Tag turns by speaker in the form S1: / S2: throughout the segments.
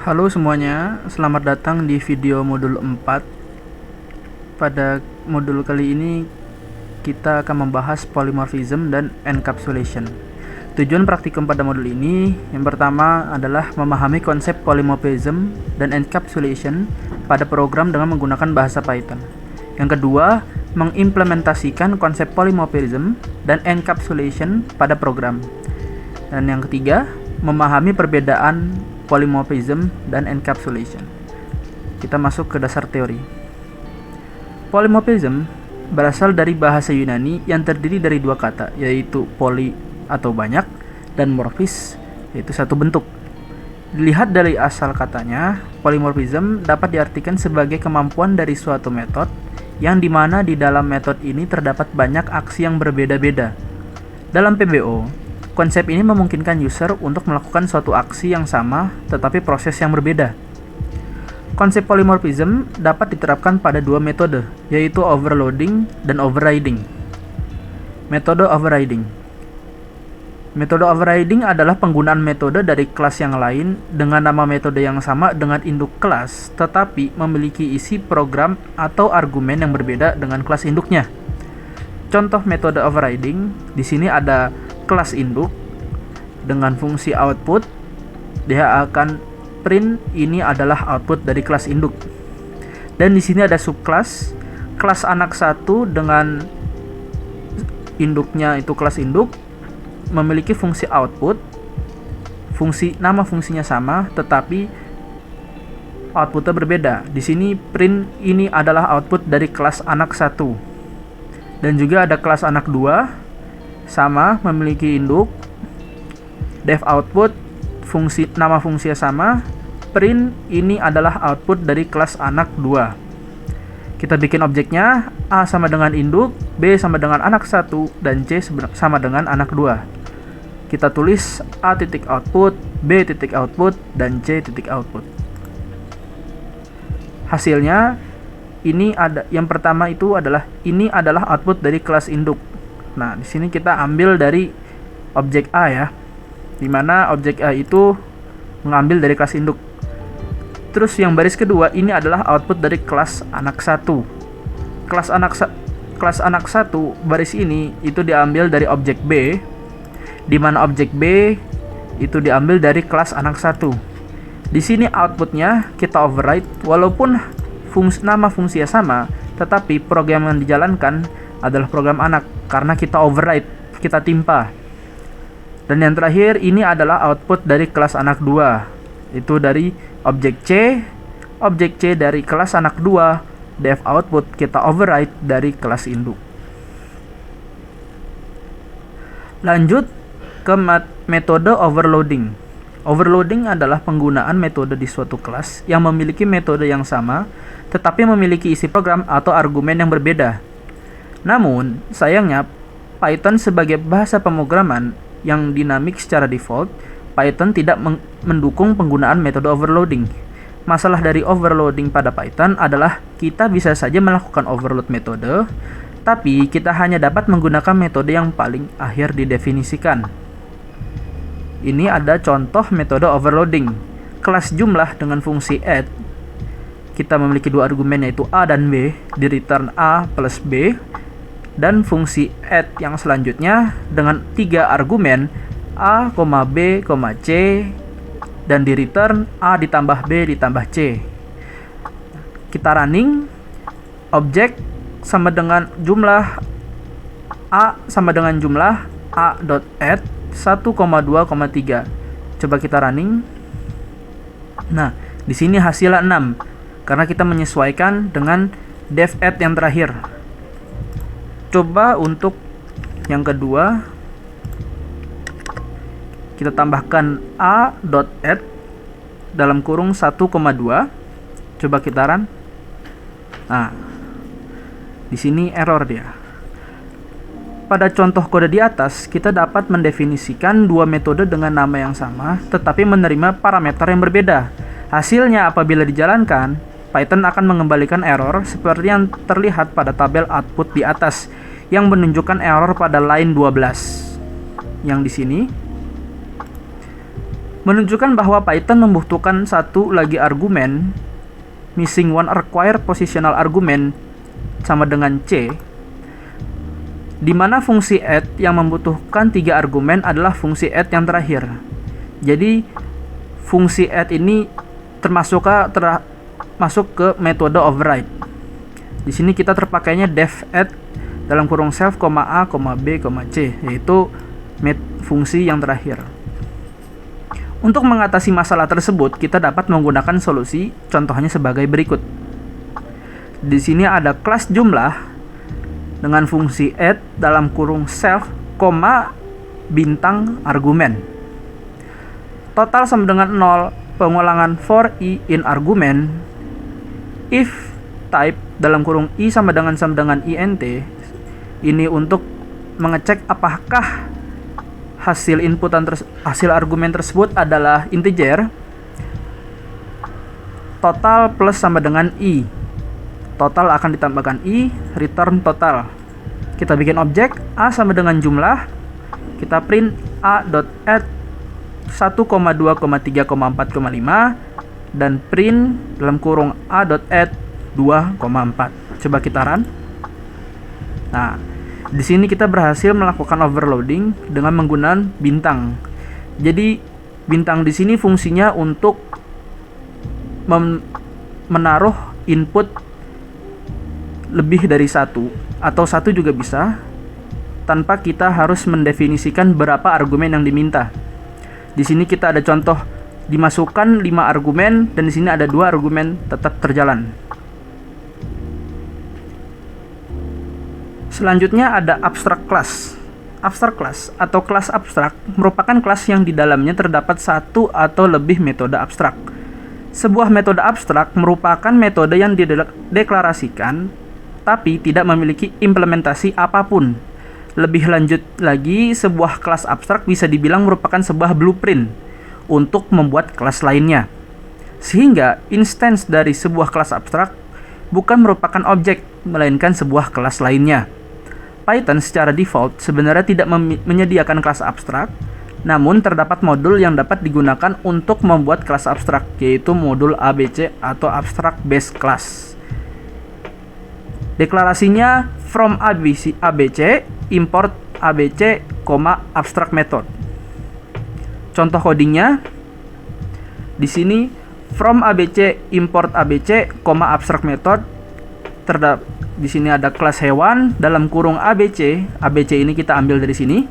S1: Halo semuanya, selamat datang di video modul 4. Pada modul kali ini kita akan membahas polymorphism dan encapsulation. Tujuan praktikum pada modul ini yang pertama adalah memahami konsep polymorphism dan encapsulation pada program dengan menggunakan bahasa Python. Yang kedua, mengimplementasikan konsep polymorphism dan encapsulation pada program. Dan yang ketiga, memahami perbedaan polymorphism dan encapsulation. Kita masuk ke dasar teori. Polymorphism berasal dari bahasa Yunani yang terdiri dari dua kata, yaitu poly atau banyak dan morphis, yaitu satu bentuk. Dilihat dari asal katanya, polymorphism dapat diartikan sebagai kemampuan dari suatu metode yang dimana di dalam metode ini terdapat banyak aksi yang berbeda-beda. Dalam PBO, konsep ini memungkinkan user untuk melakukan suatu aksi yang sama tetapi proses yang berbeda. Konsep polymorphism dapat diterapkan pada dua metode, yaitu overloading dan overriding. Metode overriding. Metode overriding adalah penggunaan metode dari kelas yang lain dengan nama metode yang sama dengan induk kelas, tetapi memiliki isi program atau argumen yang berbeda dengan kelas induknya. Contoh metode overriding, di sini ada kelas induk dengan fungsi output. Dia akan print ini adalah output dari kelas induk. Dan di sini ada subclass, kelas anak satu dengan induknya itu kelas induk memiliki fungsi output. Nama fungsinya sama tetapi outputnya berbeda. Di sini print ini adalah output dari kelas anak satu. Dan juga ada kelas anak 2 sama, memiliki induk, def output, nama fungsinya sama, print ini adalah output dari kelas anak 2. Kita bikin objeknya, A sama dengan induk, B sama dengan anak 1, dan C sama dengan anak 2. Kita tulis A titik output, B titik output, dan C titik output. Hasilnya, yang pertama itu adalah output dari kelas induk. Nah, di sini kita ambil dari objek A ya, dimana objek A itu mengambil dari kelas induk. Terus yang baris kedua ini adalah output dari kelas anak 1. Kelas anak 1 baris ini itu diambil dari objek B, dimana objek B itu diambil dari kelas anak 1. Di sini outputnya kita override, walaupun nama fungsinya sama, tetapi program yang dijalankan adalah program anak karena kita override, kita timpa. Dan yang terakhir ini adalah output dari kelas anak 2, itu dari objek C dari kelas anak 2, def output kita override dari kelas induk. Lanjut ke metode overloading. Overloading adalah penggunaan metode di suatu kelas yang memiliki metode yang sama tetapi memiliki isi program atau argumen yang berbeda. Namun, sayangnya, Python sebagai bahasa pemrograman yang dinamik secara default, Python tidak mendukung penggunaan metode overloading. Masalah dari overloading pada Python adalah kita bisa saja melakukan overload metode, tapi kita hanya dapat menggunakan metode yang paling akhir didefinisikan. Ini ada contoh metode overloading. Kelas jumlah dengan fungsi add, kita memiliki dua argumen yaitu A dan B, di return A plus B. Dan fungsi add yang selanjutnya dengan 3 argumen A, B, C, dan di return A ditambah B ditambah C. Kita running, objek sama dengan jumlah A sama dengan jumlah A.add 1,2,3. Coba kita running. Nah, di sini hasilnya 6 karena kita menyesuaikan dengan def add yang terakhir. Coba untuk yang kedua, kita tambahkan A.add dalam kurung 1,2. Coba kita run. Nah, di sini error dia. Pada contoh kode di atas, kita dapat mendefinisikan dua metode dengan nama yang sama, tetapi menerima parameter yang berbeda. Hasilnya apabila dijalankan, Python akan mengembalikan error seperti yang terlihat pada tabel output di atas, yang menunjukkan error pada line 12. Yang di sini menunjukkan bahwa Python membutuhkan satu lagi argumen, missing one require positional argument, sama dengan C, di mana fungsi add yang membutuhkan 3 argumen adalah fungsi add yang terakhir. Jadi fungsi add ini masuk ke metode override. Di sini kita terpakainya def add dalam kurung self, a, b, c, yaitu fungsi yang terakhir. Untuk mengatasi masalah tersebut, kita dapat menggunakan solusi, contohnya sebagai berikut. Di sini ada kelas jumlah dengan fungsi add dalam kurung self, bintang argumen. Total sama dengan 0, pengulangan for i in argumen. If type dalam kurung i sama dengan int, ini untuk mengecek apakah hasil hasil argumen tersebut adalah integer. Total plus sama dengan i. Total akan ditambahkan i, return total. Kita bikin objek a sama dengan jumlah. Kita print a.add 1,2,3,4,5 dan print dalam kurung a.add 2,4. Coba kita run. Nah, di sini kita berhasil melakukan overloading dengan menggunakan bintang. Jadi bintang di sini fungsinya untuk menaruh input lebih dari satu atau satu juga bisa, tanpa kita harus mendefinisikan berapa argumen yang diminta. Di sini kita ada contoh dimasukkan 5 argumen dan di sini ada 2 argumen tetap terjalan. Selanjutnya ada abstract class. Abstract class atau kelas abstrak merupakan kelas yang di dalamnya terdapat satu atau lebih metode abstrak. Sebuah metode abstrak merupakan metode yang dideklarasikan tapi tidak memiliki implementasi apapun. Lebih lanjut lagi, sebuah kelas abstrak bisa dibilang merupakan sebuah blueprint untuk membuat kelas lainnya. Sehingga instance dari sebuah kelas abstrak bukan merupakan objek, melainkan sebuah kelas lainnya. Python secara default sebenarnya tidak menyediakan kelas abstrak, namun terdapat modul yang dapat digunakan untuk membuat kelas abstrak, yaitu modul ABC atau Abstract Base Class. Deklarasinya from ABC, import ABC, abstract method. Contoh codingnya di sini from ABC import ABC, abstract method. Di sini ada kelas hewan dalam kurung ABC. ABC ini kita ambil dari sini.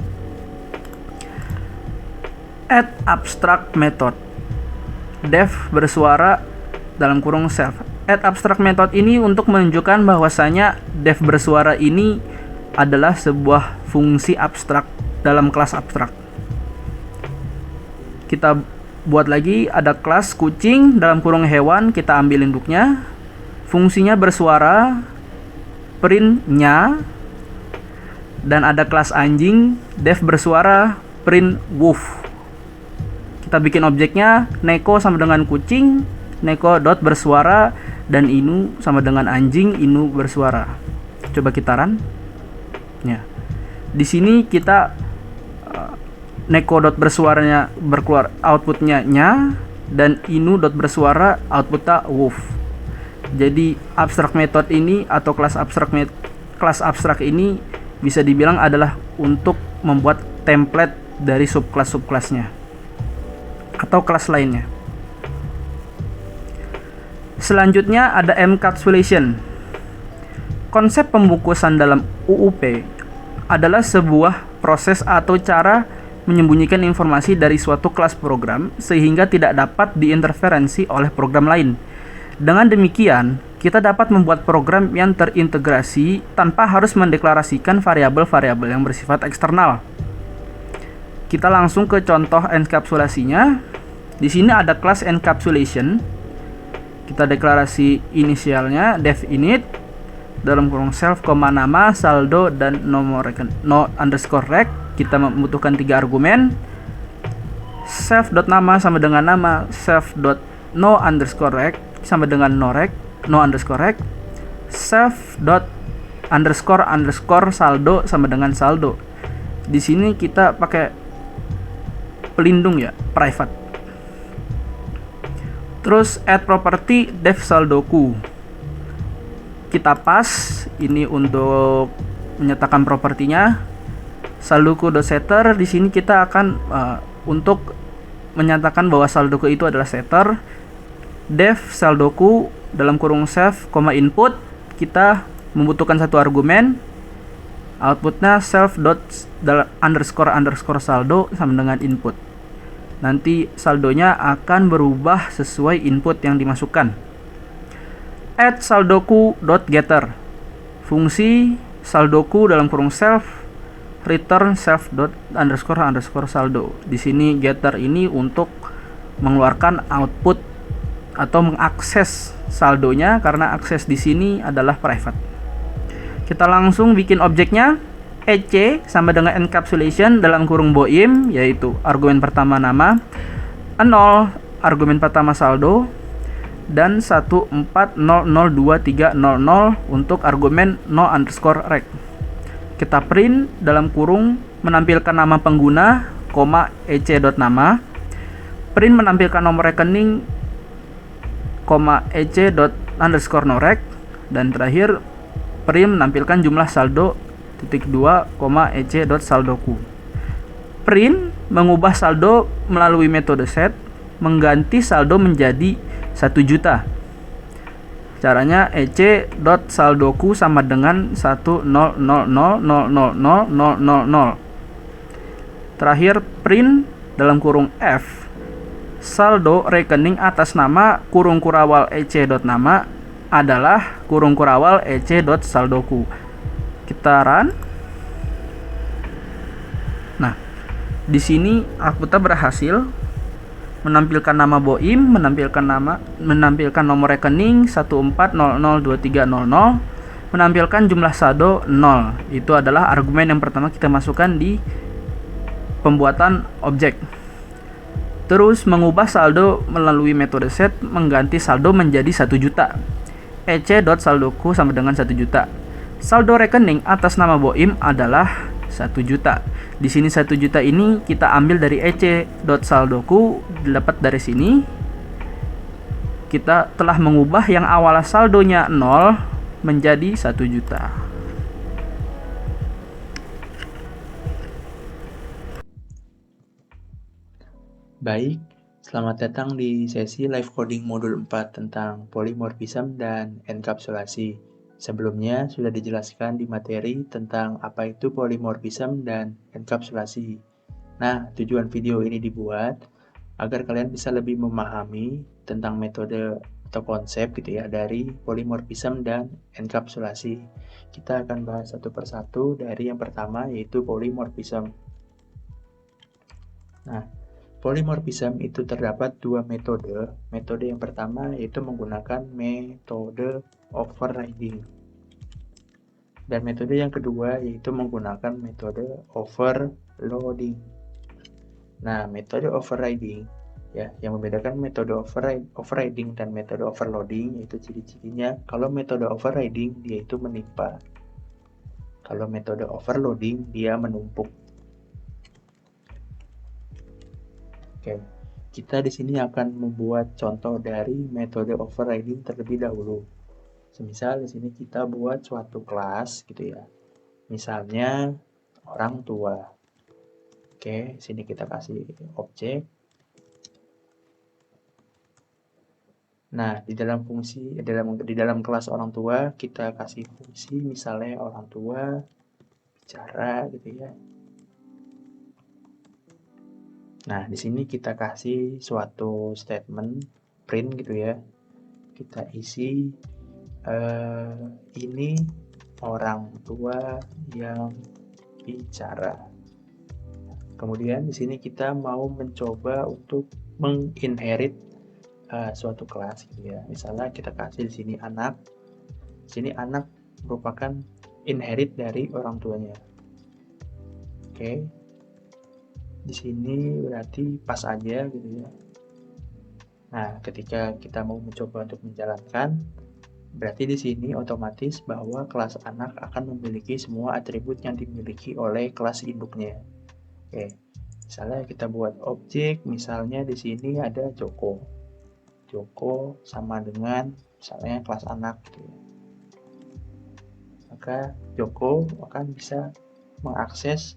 S1: Add abstract method. Def bersuara dalam kurung self. Add abstract method ini untuk menunjukkan bahwasanya def bersuara ini adalah sebuah fungsi abstrak dalam kelas abstrak. Kita buat lagi, ada kelas kucing dalam kurung hewan, kita ambil induknya. Fungsinya bersuara, print-nya, dan ada kelas anjing, def bersuara, print wolf. Kita bikin objeknya, neko sama dengan kucing, neko dot bersuara, dan inu sama dengan anjing, inu bersuara. Coba kita run. Ya. Di sini kita neko dot bersuaranya berkeluar outputnya nya, dan inu dot bersuara outputnya wolf. Jadi abstract method ini atau kelas abstrak ini bisa dibilang adalah untuk membuat template dari subkelas-subkelasnya atau kelas lainnya. Selanjutnya ada encapsulation. Konsep pembungkusan dalam UUP adalah sebuah proses atau cara menyembunyikan informasi dari suatu kelas program sehingga tidak dapat diinterferensi oleh program lain. Dengan demikian, kita dapat membuat program yang terintegrasi tanpa harus mendeklarasikan variabel-variabel yang bersifat eksternal. Kita langsung ke contoh enkapsulasinya. Di sini ada kelas encapsulation. Kita deklarasi inisialnya def init dalam kurung self, nama, saldo, dan no underscore rect. Kita membutuhkan 3 argumen. Self.nama sama dengan nama, self.no underscore rect sama dengan no underscore rect, self dot underscore saldo sama dengan saldo. Di sini kita pakai pelindung ya, private. Terus add property def saldoku. Kita pas ini untuk menyatakan propertinya. Saldoku.setter, di sini kita akan untuk menyatakan bahwa saldoku itu adalah setter. Def saldoku dalam kurung self, input, kita membutuhkan satu argumen. Outputnya self dot underscore saldo sama dengan input. Nanti saldonya akan berubah sesuai input yang dimasukkan. Add saldoku.getter. Fungsi saldoku dalam kurung self return self dot underscore saldo. Di sini getter ini untuk mengeluarkan output atau mengakses saldonya, karena akses di sini adalah private. Kita langsung bikin objeknya. EC sama dengan encapsulation dalam kurung boim, yaitu argumen pertama nama, 0 argumen pertama saldo, dan 14002300 untuk argumen no underscore rec. Kita print dalam kurung menampilkan nama pengguna, ec.nama, print menampilkan nomor rekening, ec.underscore norec, dan terakhir print menampilkan jumlah saldo, ec.saldoku. Print mengubah saldo melalui metode set, mengganti saldo menjadi 1 juta. Caranya ec.saldoku sama dengan 10000000000. Terakhir print dalam kurung f saldo rekening atas nama kurung kurawal ec.nama adalah kurung kurawal ec.saldoku. Kita run. Nah, di sini outputnya berhasil menampilkan nama boim, menampilkan nomor rekening 14002300, menampilkan jumlah saldo 0. Itu adalah argumen yang pertama kita masukkan di pembuatan objek. Terus mengubah saldo melalui metode set, mengganti saldo menjadi 1 juta. ec.saldoku sama dengan 1 juta. Saldo rekening atas nama boim adalah 1 juta. Di sini 1 juta ini kita ambil dari ec.saldoku, dapat dari sini. Kita telah mengubah yang awal saldonya 0 menjadi 1 juta.
S2: Baik, selamat datang di sesi live coding modul 4 tentang polymorphism dan enkapsulasi. Sebelumnya sudah dijelaskan di materi tentang apa itu polymorphism dan enkapsulasi. Nah, tujuan video ini dibuat agar kalian bisa lebih memahami tentang metode atau konsep gitu ya dari polymorphism dan enkapsulasi. Kita akan bahas satu persatu dari yang pertama, yaitu polymorphism. Nah, polymorphism itu terdapat dua metode. Metode yang pertama yaitu menggunakan metode overriding. Dan metode yang kedua yaitu menggunakan metode overloading. Nah, metode overriding ya, yang membedakan metode overriding dan metode overloading yaitu ciri-cirinya. Kalau metode overriding dia itu menimpa. Kalau metode overloading dia menumpuk. Oke, kita di sini akan membuat contoh dari metode overriding terlebih dahulu. Semisal di sini kita buat suatu kelas gitu ya. Misalnya orang tua. Oke, sini kita kasih objek. Nah, di dalam kelas orang tua kita kasih fungsi misalnya orang tua bicara gitu ya. Nah, di sini kita kasih suatu statement print gitu ya. Kita isi ini orang tua yang bicara. Kemudian di sini kita mau mencoba untuk menginherit suatu kelas gitu ya. Misalnya kita kasih di sini anak. Di sini anak merupakan inherit dari orang tuanya. Oke. Di sini berarti pas aja gitu ya. Nah, ketika kita mau mencoba untuk menjalankan, berarti di sini otomatis bahwa kelas anak akan memiliki semua atribut yang dimiliki oleh kelas induknya. Oke. Misalnya kita buat objek, misalnya di sini ada Joko. Joko sama dengan misalnya kelas anak gitu ya. Maka Joko akan bisa mengakses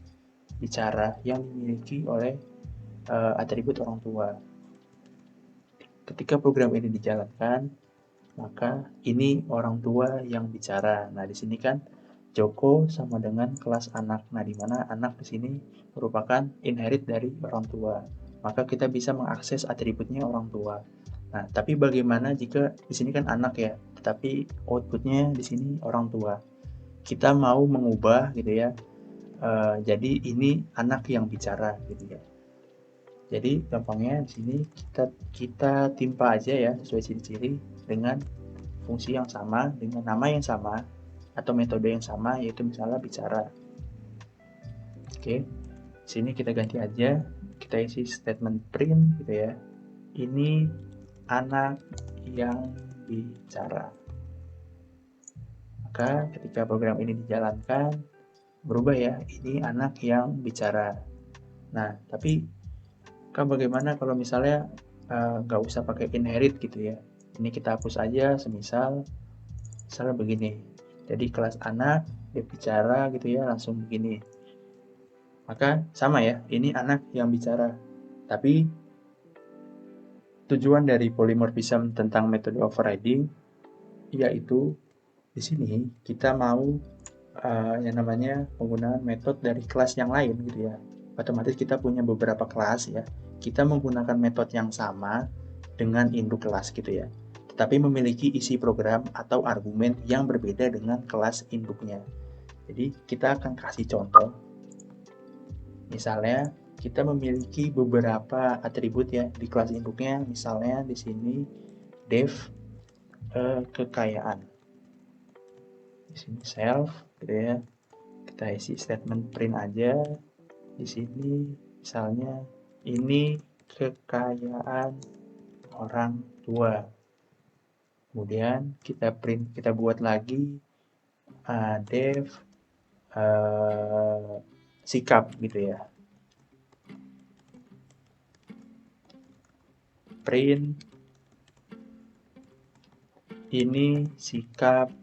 S2: bicara yang dimiliki oleh atribut orang tua. Ketika program ini dijalankan, maka ini orang tua yang bicara. Nah, di sini kan Joko sama dengan kelas anak. Nah, di mana anak di sini merupakan inherit dari orang tua. Maka kita bisa mengakses atributnya orang tua. Nah, tapi bagaimana jika di sini kan anak ya, tetapi outputnya di sini orang tua. Kita mau mengubah gitu ya. Jadi ini anak yang bicara gitu ya. Jadi gampangnya di sini kita timpa aja ya sesuai ciri-ciri dengan fungsi yang sama, dengan nama yang sama, atau metode yang sama, yaitu misalnya bicara. Oke, sini kita ganti aja, kita isi statement print gitu ya. Ini anak yang bicara. Maka ketika program ini dijalankan, berubah ya, ini anak yang bicara. Nah, tapi kan bagaimana kalau misalnya nggak usah pakai inherit gitu ya. Ini kita hapus aja, misalnya begini. Jadi kelas anak, dia bicara gitu ya, langsung begini. Maka sama ya, ini anak yang bicara. Tapi tujuan dari polymorphism tentang metode overriding yaitu di sini kita mau yang namanya penggunaan metode dari kelas yang lain gitu ya. Otomatis kita punya beberapa kelas ya. Kita menggunakan metode yang sama dengan induk kelas gitu ya. Tetapi memiliki isi program atau argumen yang berbeda dengan kelas induknya. Jadi kita akan kasih contoh. Misalnya kita memiliki beberapa atribut ya di kelas induknya. Misalnya di sini dev kekayaan. Di sini self gitu ya. Kita isi statement print aja. Di sini misalnya ini kekayaan orang tua. Kemudian kita buat lagi dev sikap gitu ya. Print ini sikap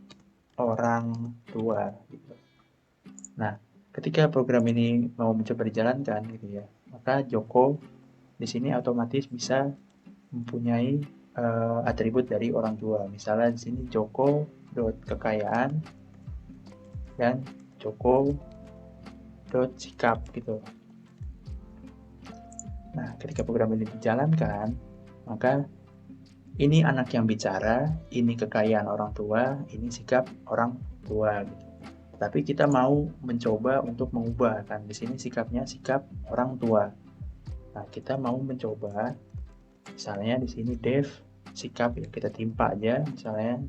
S2: orang tua gitu. Nah, ketika program ini mau mencoba dijalankan gitu ya, maka Joko di sini otomatis bisa mempunyai atribut dari orang tua. Misalnya di sini Joko kekayaan dan Joko sikap gitu. Nah, ketika program ini dijalankan, maka ini anak yang bicara, ini kekayaan orang tua, ini sikap orang tua gitu. Tapi kita mau mencoba untuk mengubah kan. Di sini sikapnya sikap orang tua. Nah, kita mau mencoba misalnya di sini dev sikap ya, kita timpa aja misalnya.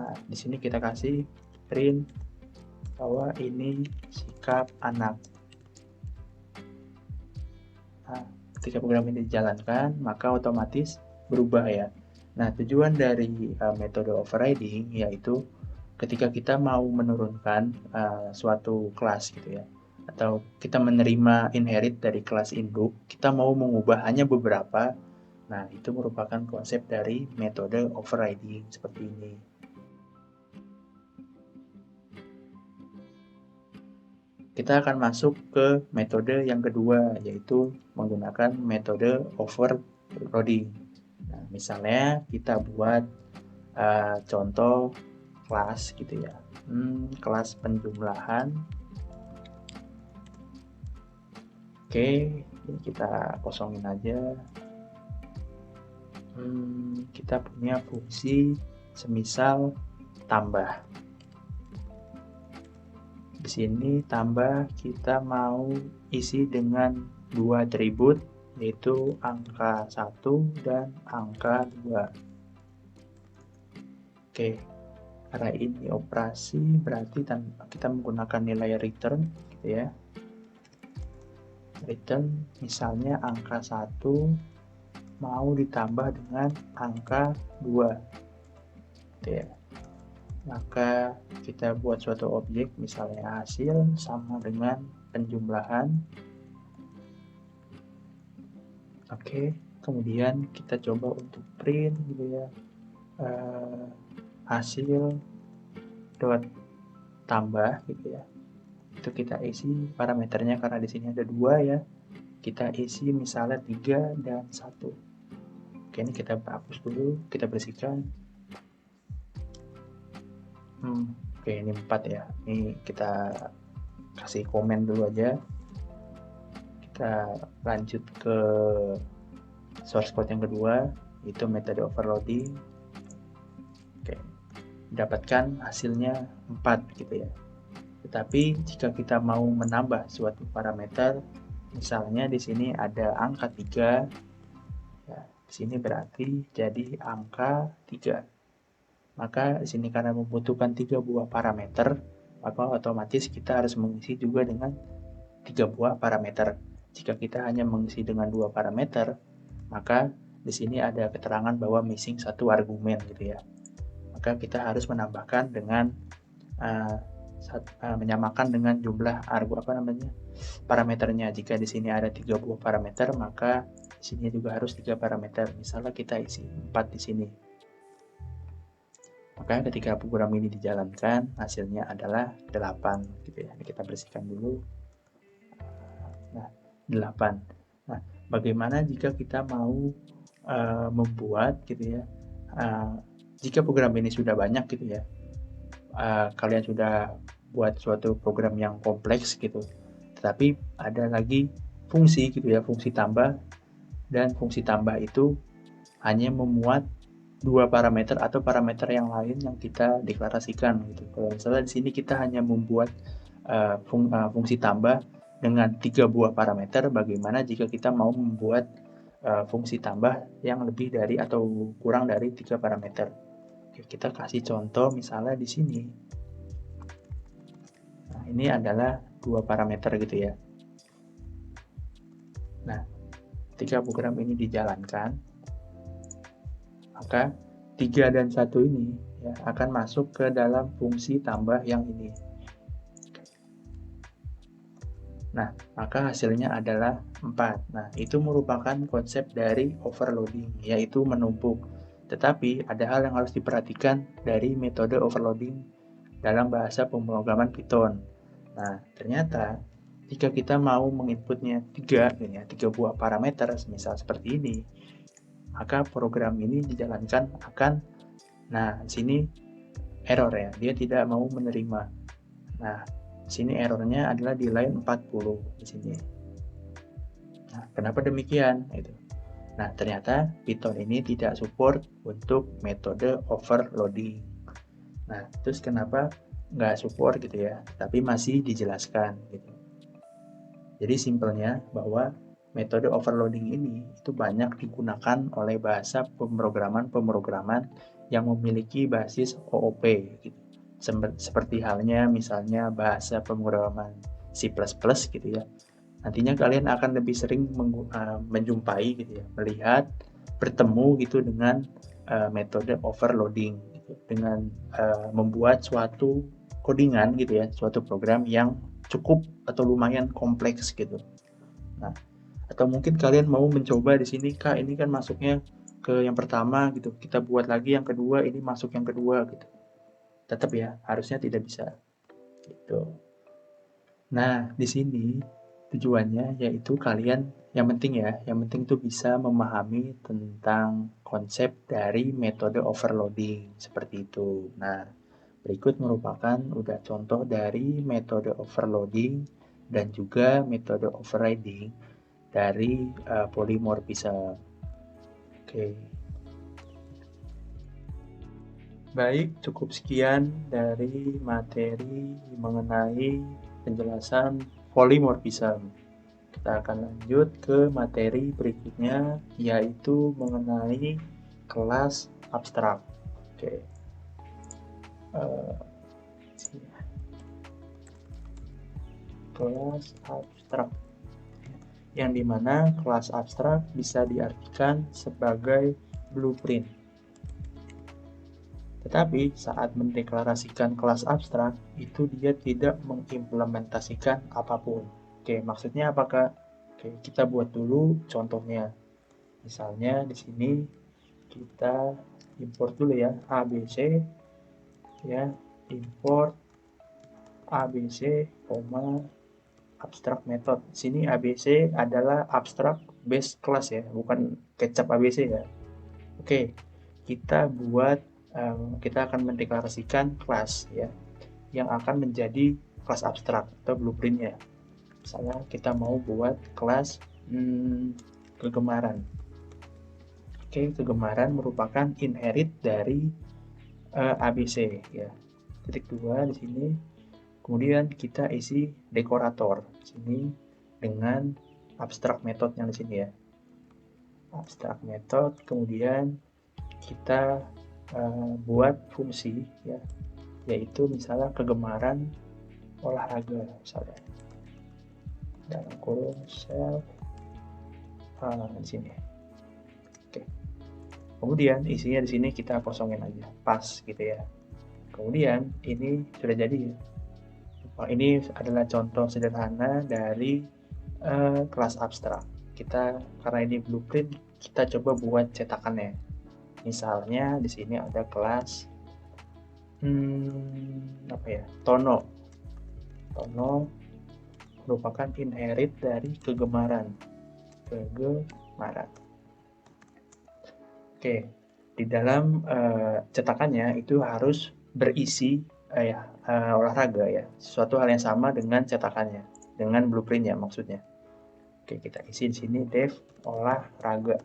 S2: Nah, di sini kita kasih print bahwa ini sikap anak. Nah, ketika program ini dijalankan, maka otomatis berubah ya. Nah, tujuan dari metode overriding yaitu ketika kita mau menurunkan suatu kelas gitu ya, atau kita menerima inherit dari kelas induk, kita mau mengubah hanya beberapa. Nah, itu merupakan konsep dari metode overriding seperti ini. Kita akan masuk ke metode yang kedua, yaitu menggunakan metode overloading. Nah, misalnya kita buat contoh kelas gitu ya, kelas penjumlahan. Oke, ini kita kosongin aja. Kita punya fungsi semisal tambah. Di sini tambah kita mau isi dengan dua atribut, yaitu angka 1 dan angka 2. Oke, karena ini operasi berarti kita menggunakan nilai return gitu ya. Return misalnya angka 1 mau ditambah dengan angka 2 gitu ya. Maka kita buat suatu objek misalnya hasil sama dengan penjumlahan. Oke, kemudian kita coba untuk print gitu ya, hasil dot tambah gitu ya. Itu kita isi parameternya, karena di sini ada 2 ya. Kita isi misalnya 3 dan 1. Oke, ini kita hapus dulu, kita bersihkan. Oke, ini 4 ya. Ini kita kasih komen dulu aja. Kita lanjut ke source code yang kedua, itu metode overloading. Oke, dapatkan hasilnya 4 gitu ya. Tetapi jika kita mau menambah suatu parameter, misalnya di sini ada angka 3, ya, di sini berarti jadi angka 3. Maka di sini karena membutuhkan 3 buah parameter, maka otomatis kita harus mengisi juga dengan 3 buah parameter. Jika kita hanya mengisi dengan 2 parameter, maka di sini ada keterangan bahwa missing 1 argumen gitu ya. Maka kita harus menambahkan dengan menyamakan dengan jumlah parameternya. Jika di sini ada 3 buah parameter, maka di sini juga harus 3 parameter. Misalnya kita isi 4 di sini. Maka ketika program ini dijalankan, hasilnya adalah 8 gitu ya. Ini kita bersihkan dulu. Nah, 8. Nah, bagaimana jika kita mau membuat gitu ya, jika program ini sudah banyak gitu ya, kalian sudah buat suatu program yang kompleks gitu, tetapi ada lagi fungsi gitu ya, fungsi tambah, dan fungsi tambah itu hanya memuat 2 parameter atau parameter yang lain yang kita deklarasikan gitu. Kalau misalnya di sini kita hanya membuat fungsi tambah dengan 3 buah parameter, bagaimana jika kita mau membuat fungsi tambah yang lebih dari atau kurang dari 3 parameter. Oke, kita kasih contoh misalnya di sini. Nah, ini adalah 2 parameter gitu ya. Nah, ketika program ini dijalankan, maka 3 dan 1 ini ya, akan masuk ke dalam fungsi tambah yang ini. Nah, maka hasilnya adalah 4. Nah, itu merupakan konsep dari overloading, yaitu menumpuk. Tetapi ada hal yang harus diperhatikan dari metode overloading dalam bahasa pemrograman Python. Nah, ternyata jika kita mau menginputnya 3 buah parameter, misal seperti ini, maka program ini dijalankan akan, nah di sini error ya, dia tidak mau menerima. Nah, di sini errornya adalah di line 40 di sini. Nah, kenapa demikian? Itu. Nah, ternyata Python ini tidak support untuk metode overloading. Nah, terus kenapa nggak support gitu ya, tapi masih dijelaskan gitu. Jadi simpelnya bahwa metode overloading ini itu banyak digunakan oleh bahasa pemrograman yang memiliki basis OOP gitu. Seperti halnya misalnya bahasa pemrograman C++ gitu ya. Nantinya kalian akan lebih sering menjumpai gitu ya, melihat, bertemu gitu dengan metode overloading gitu, dengan membuat suatu codingan gitu ya, suatu program yang cukup atau lumayan kompleks gitu. Nah, atau mungkin kalian mau mencoba di sini, Kak, ini kan masuknya ke yang pertama gitu, kita buat lagi yang kedua, ini masuk yang kedua gitu. Tetap ya, harusnya tidak bisa gitu. Nah, di sini tujuannya yaitu kalian yang penting tuh bisa memahami tentang konsep dari metode overloading seperti itu. Nah, berikut merupakan udah contoh dari metode overloading dan juga metode overriding dari polymorphism. Oke. Baik, cukup sekian dari materi mengenai penjelasan polymorphism. Kita akan lanjut ke materi berikutnya, yaitu mengenai kelas abstrak. Oke. Kelas abstrak, yang dimana kelas abstrak bisa diartikan sebagai blueprint. Tetapi saat mendeklarasikan kelas abstrak, itu dia tidak mengimplementasikan apapun. Oke, maksudnya apakah? Oke, kita buat dulu contohnya. Misalnya di sini kita import dulu ya ABC ya, import ABC, abstract method. Sini ABC adalah abstract base class ya, bukan kecap ABC ya. Oke, kita akan mendeklarasikan kelas ya, yang akan menjadi kelas abstrak atau blueprintnya. Misalnya kita mau buat kelas kegemaran. Oke, kegemaran merupakan inherit dari ABC ya. Titik 2 di sini. Kemudian kita isi dekorator di sini dengan abstract method yang di sini ya. Abstract method, kemudian kita buat fungsi ya, yaitu misalnya kegemaran olahraga misalnya. Dalam kurung self di sini. Oke. Kemudian isinya di sini kita kosongin aja, pas gitu ya. Kemudian ini sudah jadi ya. Ini adalah contoh sederhana dari kelas abstrak. Karena ini blueprint, kita coba buat cetakannya. Misalnya di sini ada kelas Tono. Tono merupakan inherit dari kegemaran. Oke, di dalam cetakannya itu harus berisi olahraga ya, sesuatu hal yang sama dengan cetakannya, dengan blueprintnya maksudnya. Oke, kita isi di sini dev olahraga.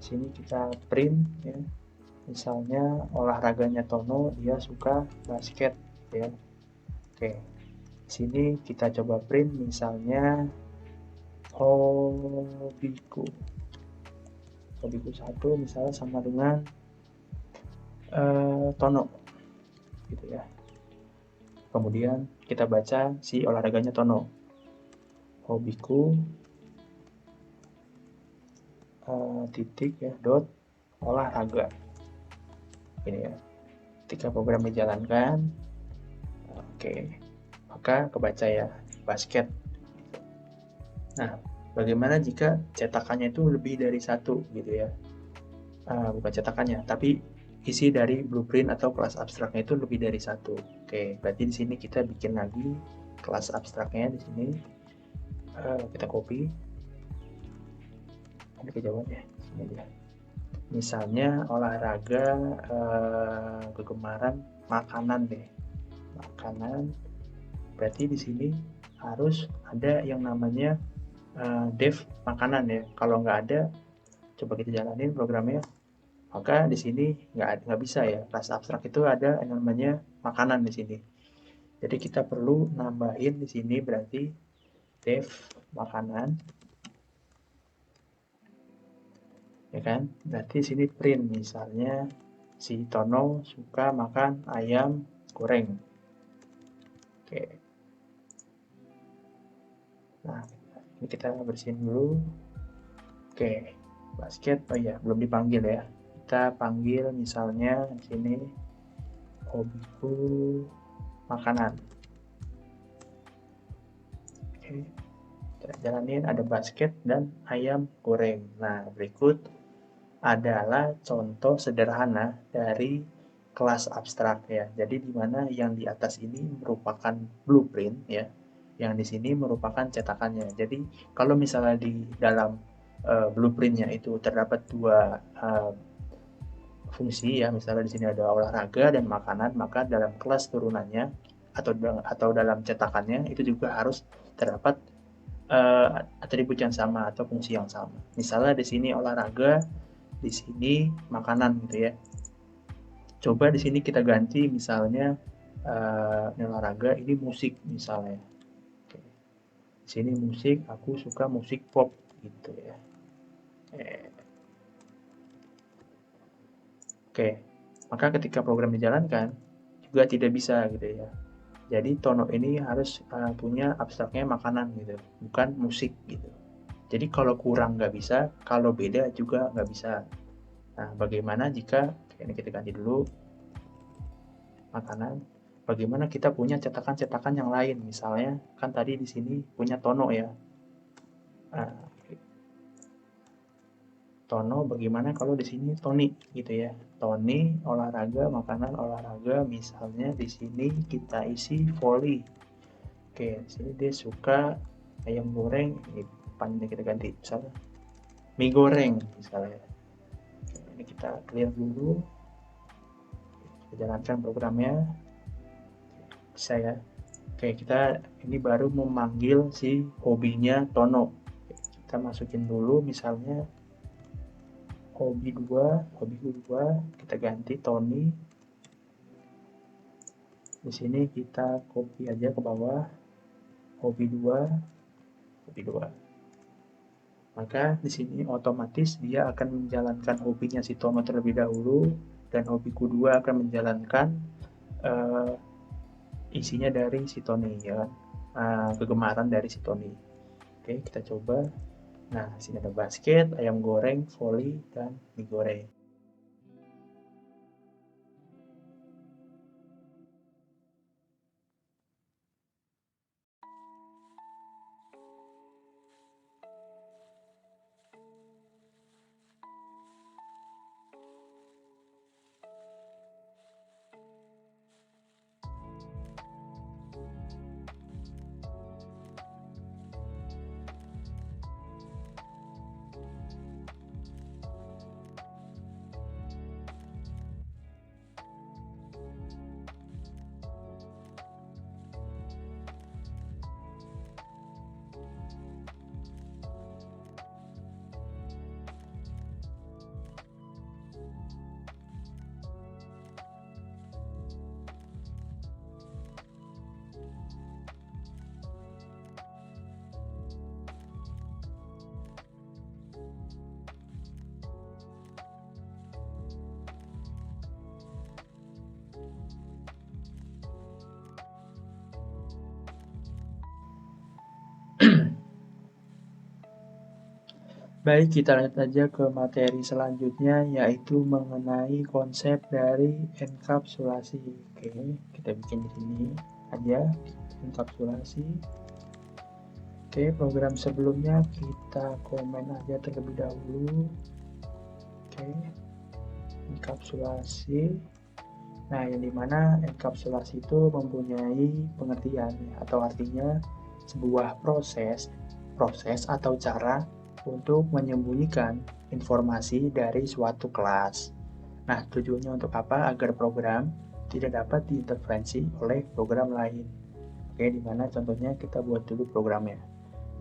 S2: Sini kita print ya. Misalnya olahraganya Tono, dia suka basket ya. Oke. Sini kita coba print misalnya hobiku 1 misalnya sama dengan Tono gitu ya. Kemudian kita baca si olahraganya Tono, hobiku titik ya dot olahraga ini ya. Ketika program dijalankan, oke, maka kebaca ya basket. Nah, bagaimana jika cetakannya itu lebih dari 1 gitu ya? Bukan cetakannya, tapi isi dari blueprint atau kelas abstraknya itu lebih dari 1. Oke, berarti di sini kita bikin lagi kelas abstraknya di sini. Kita copy. Ada kejauhan ya, sini aja. Misalnya olahraga kegemaran makanan deh. Makanan. Berarti di sini harus ada yang namanya dev makanan ya. Kalau nggak ada, coba kita jalanin programnya, maka di sini nggak bisa ya. Kelas abstrak itu ada yang namanya makanan di sini. Jadi kita perlu nambahin di sini berarti dev makanan, ya kan? Berarti di sini print misalnya si Tono suka makan ayam goreng. Oke. Nah, ini kita bersihin dulu. Oke, basket, belum dipanggil ya. Kita panggil misalnya di sini hobiku makanan. Oke, kita jalanin, ada basket dan ayam goreng. Nah, berikut adalah contoh sederhana dari kelas abstrak ya. Jadi di mana yang di atas ini merupakan blueprint ya, yang di sini merupakan cetakannya. Jadi kalau misalnya di dalam blueprintnya itu terdapat 2 fungsi ya, misalnya di sini ada olahraga dan makanan, maka dalam kelas turunannya atau dalam cetakannya itu juga harus terdapat atribut yang sama atau fungsi yang sama. Misalnya di sini olahraga, di sini makanan gitu ya. Coba di sini kita ganti misalnya olahraga ini musik misalnya. Oke. Di sini musik, aku suka musik pop gitu ya. Oke. Maka ketika program dijalankan juga tidak bisa gitu ya. Jadi Tono ini harus punya abstraknya makanan gitu, bukan musik gitu. Jadi kalau kurang nggak bisa, kalau beda juga nggak bisa. Nah, bagaimana jika ini kita ganti dulu makanan. bagaimana kita punya cetakan-cetakan yang lain. Misalnya kan tadi di sini punya Tono ya. Nah, Tono bagaimana kalau di sini Toni gitu ya. Toni olahraga, makanan olahraga. Misalnya di sini kita isi volley. Oke, di sini dia suka ayam goreng. Ini depannya kita ganti misalnya mie goreng misalnya. Oke, ini kita clear dulu. Kita jalankan programnya. Bisa ya. Oke, kita ini baru memanggil si hobinya Tono. Kita masukin dulu misalnya hobi 2, kita ganti Tony. Di sini kita copy aja ke bawah hobi 2. Maka di sini otomatis dia akan menjalankan hobinya si Tono terlebih dahulu, dan hobiku 2 akan menjalankan isinya dari si Tony ya, kegemaran dari si Tony. Oke, kita coba. Nah, di sini ada basket, ayam goreng, volley, dan mie goreng. Baik, kita lanjut aja ke materi selanjutnya, yaitu mengenai konsep dari enkapsulasi. Oke, kita bikin di sini aja enkapsulasi. Oke, program sebelumnya kita komen aja terlebih dahulu. Oke, enkapsulasi. Nah, yang dimana enkapsulasi itu mempunyai pengertian atau artinya sebuah proses atau cara untuk menyembunyikan informasi dari suatu kelas. Nah, tujuannya untuk apa? Agar program tidak dapat diintervensi oleh program lain. Oke, dimana contohnya kita buat dulu programnya.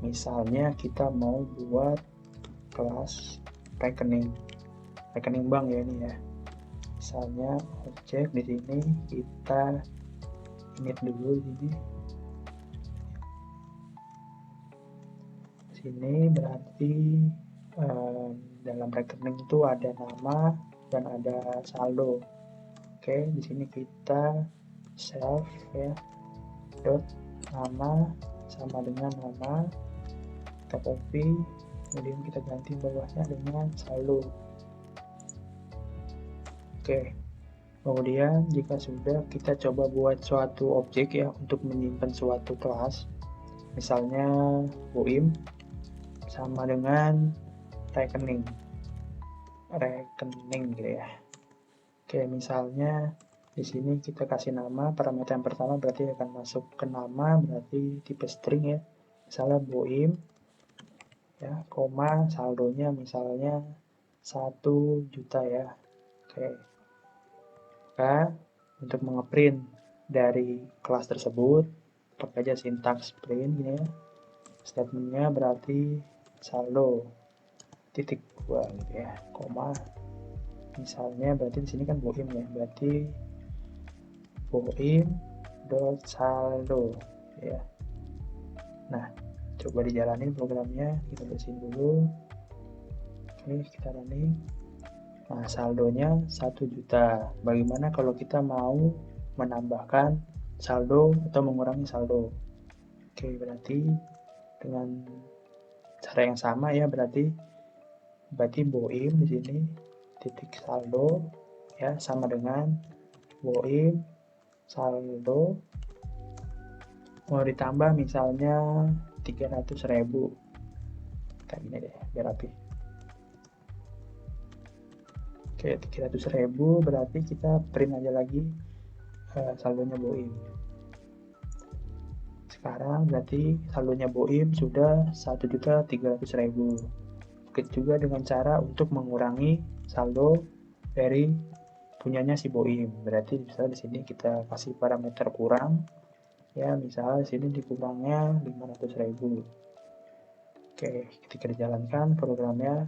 S2: Misalnya kita mau buat kelas rekening bank ya ini ya. Misalnya objek di sini kita init dulu ini. Sini berarti dalam rekening itu ada nama dan ada saldo. Oke, di sini kita self ya, dot nama sama dengan nama, kita copy, kemudian kita ganti bawahnya dengan saldo. Oke, kemudian jika sudah, kita coba buat suatu objek ya untuk menyimpan suatu kelas, misalnya BOIM sama dengan rekening gitu ya. Oke, misalnya di sini kita kasih nama, parameter yang pertama berarti akan masuk ke nama, berarti tipe string ya. Misalnya BOIM ya, koma saldonya misalnya 1 juta ya. Oke. Maka untuk mengeprint dari kelas tersebut pakai aja sintaks print ya. Statementnya berarti saldo titik 2 gitu ya, koma misalnya berarti di sini kan BOIM ya, berarti BOIM dot saldo ya. Nah, coba dijalanin programnya, kita bersihin dulu. Oke, kita running. Nah, saldonya 1 juta. Bagaimana kalau kita mau menambahkan saldo atau mengurangi saldo? Oke, berarti dengan cara yang sama ya, berarti BOIM di sini titik saldo ya sama dengan BOIM saldo mau ditambah misalnya 300.000. Kayak gini deh, biar rapi. Oke, 300.000 berarti kita print aja lagi saldonya Boim. Sekarang berarti saldonya Boim sudah 1.300.000. Begitu juga dengan cara untuk mengurangi saldo dari punyanya si Boim. Berarti misalnya di sini kita kasih parameter kurang, ya misalnya di sini dikurangnya 500.000. Oke, ketika dijalankan programnya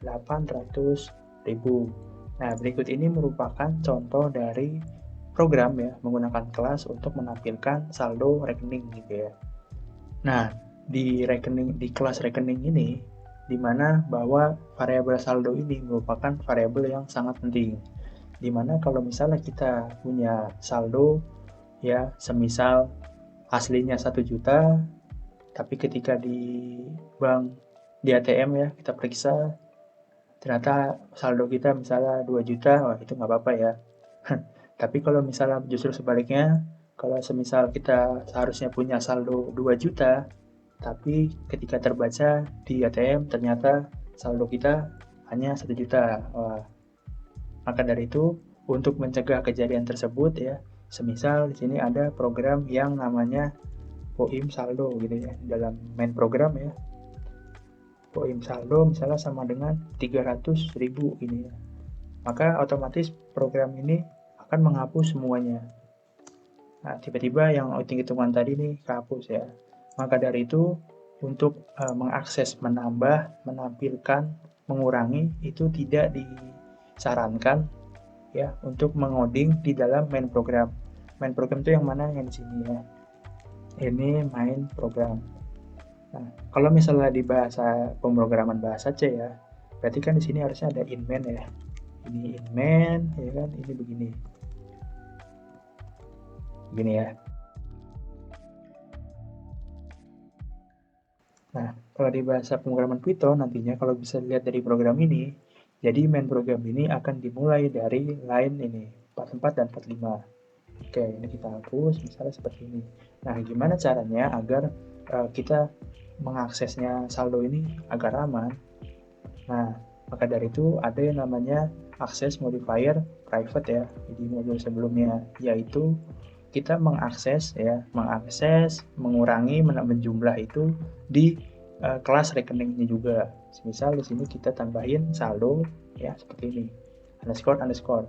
S2: 800.000. Nah, berikut ini merupakan contoh dari program ya, menggunakan kelas untuk menampilkan saldo rekening gitu ya. Nah, di kelas rekening ini, di mana bahwa variabel saldo ini merupakan variabel yang sangat penting. Di mana kalau misalnya kita punya saldo ya, semisal aslinya 1 juta, tapi ketika di bank, di ATM ya, kita periksa ternyata saldo kita misalnya 2 juta, wah itu nggak apa-apa ya. Tapi kalau misalnya justru sebaliknya, kalau semisal kita seharusnya punya saldo 2 juta, tapi ketika terbaca di ATM ternyata saldo kita hanya 1 juta. Wah, maka dari itu, untuk mencegah kejadian tersebut ya, semisal di sini ada program yang namanya Boim saldo gitu ya, dalam main program ya. Boim saldo misalnya sama dengan 300.000 ini ya. Maka otomatis program ini akan menghapus semuanya. Nah, tiba-tiba yang hitung-hitungan tadi nih kehapus ya. Maka dari itu, untuk mengakses, menambah, menampilkan, mengurangi itu tidak disarankan ya untuk mengoding di dalam main program. Main program itu yang mana? Yang di sini ya. Ini main program. Nah, kalau misalnya di bahasa pemrograman bahasa C ya, berarti kan di sini harusnya ada in main ya. Ini in main, ya kan? Ini begini. Begini ya. Nah, kalau di bahasa pemrograman Python nantinya kalau bisa dilihat dari program ini, jadi main program ini akan dimulai dari line ini, 44 dan 45. Oke, ini kita hapus misalnya seperti ini. Nah, gimana caranya agar kita mengaksesnya saldo ini agar aman? Nah, maka dari itu ada yang namanya access modifier private ya di modul sebelumnya, yaitu kita mengakses, mengurangi, menjumlah itu di kelas rekeningnya juga. Misal di sini kita tambahin saldo ya seperti ini, underscore.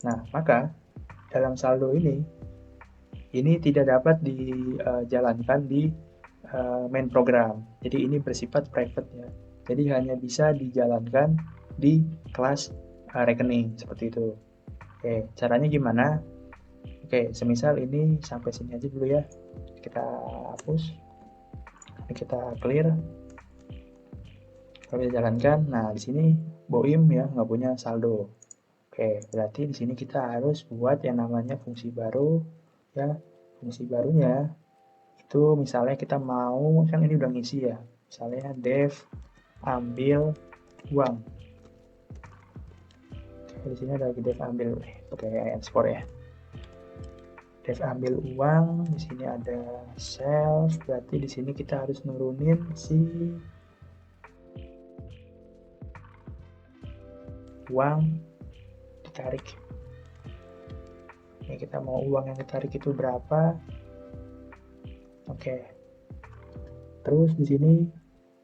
S2: Nah, maka dalam saldo ini tidak dapat dijalankan di main program. Jadi ini bersifat private ya. Jadi hanya bisa dijalankan di kelas rekening seperti itu. Oke, caranya gimana? Oke, semisal ini sampai sini aja dulu ya. Kita hapus. Kita clear. Kalau kita jalankan, nah di sini Boim ya nggak punya saldo. Oke, berarti di sini kita harus buat yang namanya fungsi baru ya. Fungsi barunya itu misalnya kita mau, kan ini udah ngisi ya. Misalnya def ambil uang. Oke, di sini ada def ambil pakai underscore ya. Def ambil uang, di sini ada self, berarti di sini kita harus nurunin si uang ditarik. Ini kita mau uang yang ditarik itu berapa? Oke. Terus di sini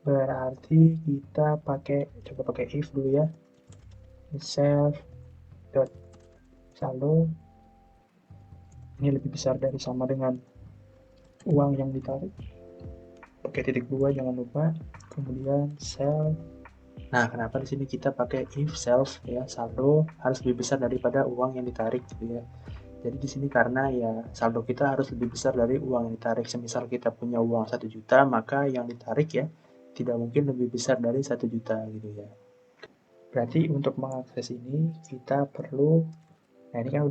S2: berarti kita coba pakai if dulu ya. Self dot saldo ini lebih besar dari sama dengan uang yang ditarik. Pakai titik 2 jangan lupa. Kemudian self. Nah, kenapa di sini kita pakai if self ya, saldo harus lebih besar daripada uang yang ditarik gitu ya. Jadi di sini karena ya saldo kita harus lebih besar dari uang yang ditarik. Semisal kita punya uang 1 juta, maka yang ditarik ya tidak mungkin lebih besar dari 1 juta gitu ya. Berarti untuk mengakses ini kita perlu, nah ini kan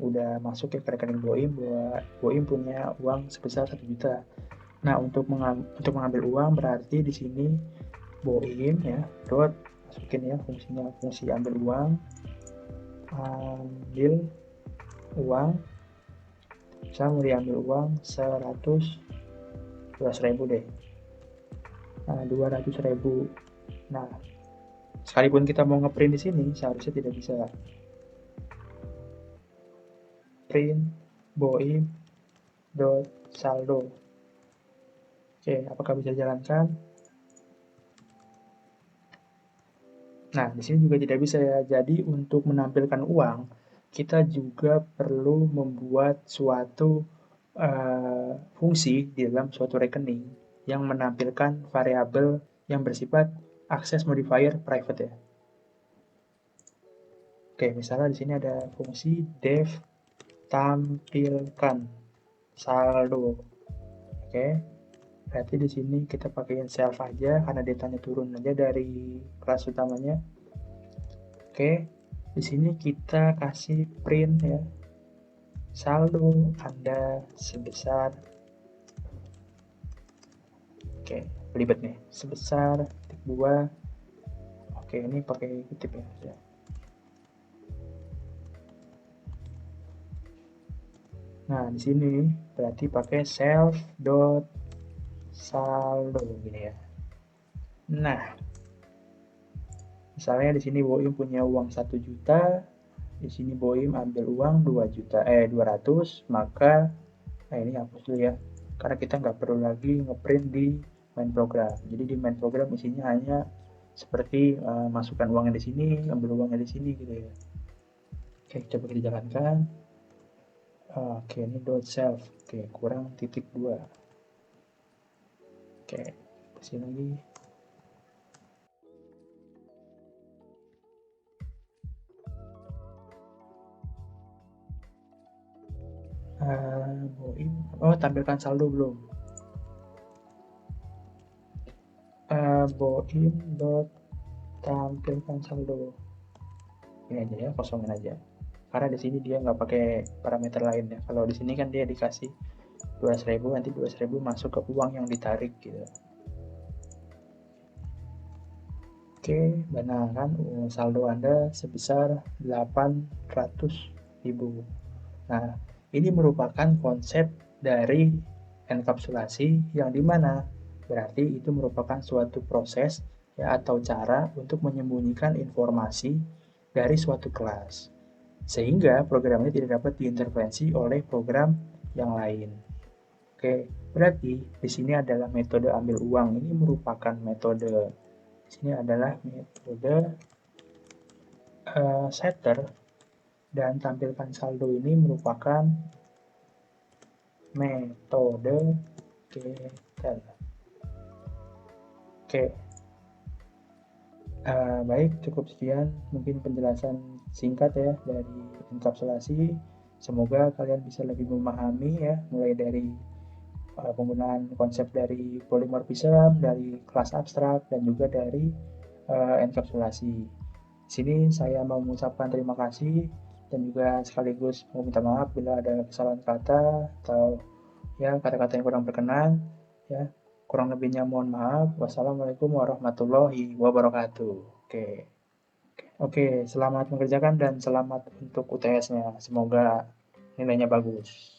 S2: udah masuk ya ke rekening Boim, bahwa Boim punya uang sebesar 1 juta. Nah, untuk mengambil uang berarti di sini Boim ya, dot masukin ya fungsi ambil uang, ambil uang, saya mau diambil uang 100.000 deh. Nah, 200.000. Nah, sekalipun kita mau ngeprint di sini, seharusnya tidak bisa. Print boim dot saldo. Oke, apakah bisa dijalankan? Nah, di sini juga tidak bisa ya. Jadi untuk menampilkan uang, kita juga perlu membuat suatu fungsi di dalam suatu rekening yang menampilkan variabel yang bersifat access modifier private ya. Oke, misalnya di sini ada fungsi def tampilkan saldo. Oke, berarti di sini kita pakaiin self aja karena datanya turun aja dari kelas utamanya. Oke, di sini kita kasih print ya. Saldo Anda sebesar, oke, belibet nih, sebesar titik 2. Oke, ini pakai kutip ya. Nah, di sini berarti pakai self dot saldo gini ya. Nah, misalnya di sini Boim punya uang 1 juta, di sini Boim ambil uang 200, maka ini hapus dulu ya. Karena kita nggak perlu lagi ngeprint di main program. Jadi di main program isinya hanya seperti masukkan uangnya di sini, ambil uangnya di sini gitu ya. Oke, coba kita jalankan. Oke, ini dot self. Oke, kurang titik 2. Oke, kasih lagi. Boim. Oh, tampilkan saldo belum? Boim dot tampilkan saldo. Ini aja ya, kosongin aja. Karena di sini dia nggak pakai parameter lain ya. Kalau di sini kan dia dikasih 200.000, nanti 200.000 masuk ke uang yang ditarik gitu. Oke, benar kan saldo Anda sebesar 800.000. Nah, ini merupakan konsep dari enkapsulasi yang dimana berarti itu merupakan suatu proses ya atau cara untuk menyembunyikan informasi dari suatu kelas. Sehingga program ini tidak dapat diintervensi oleh program yang lain. Oke, berarti di sini adalah metode ambil uang. Ini merupakan metode, di sini adalah metode setter, dan tampilkan saldo ini merupakan metode getter. Oke, baik, cukup sekian mungkin penjelasan singkat ya dari enkapsulasi. Semoga kalian bisa lebih memahami ya, mulai dari penggunaan konsep dari polymorphism, dari kelas abstrak, dan juga dari enkapsulasi. Di sini saya mau mengucapkan terima kasih dan juga sekaligus mau minta maaf bila ada kesalahan kata atau ya kata-kata yang kurang berkenan ya. Kurang lebihnya mohon maaf. Wassalamualaikum warahmatullahi wabarakatuh. Oke, selamat mengerjakan dan selamat untuk UTS-nya. Semoga nilainya bagus.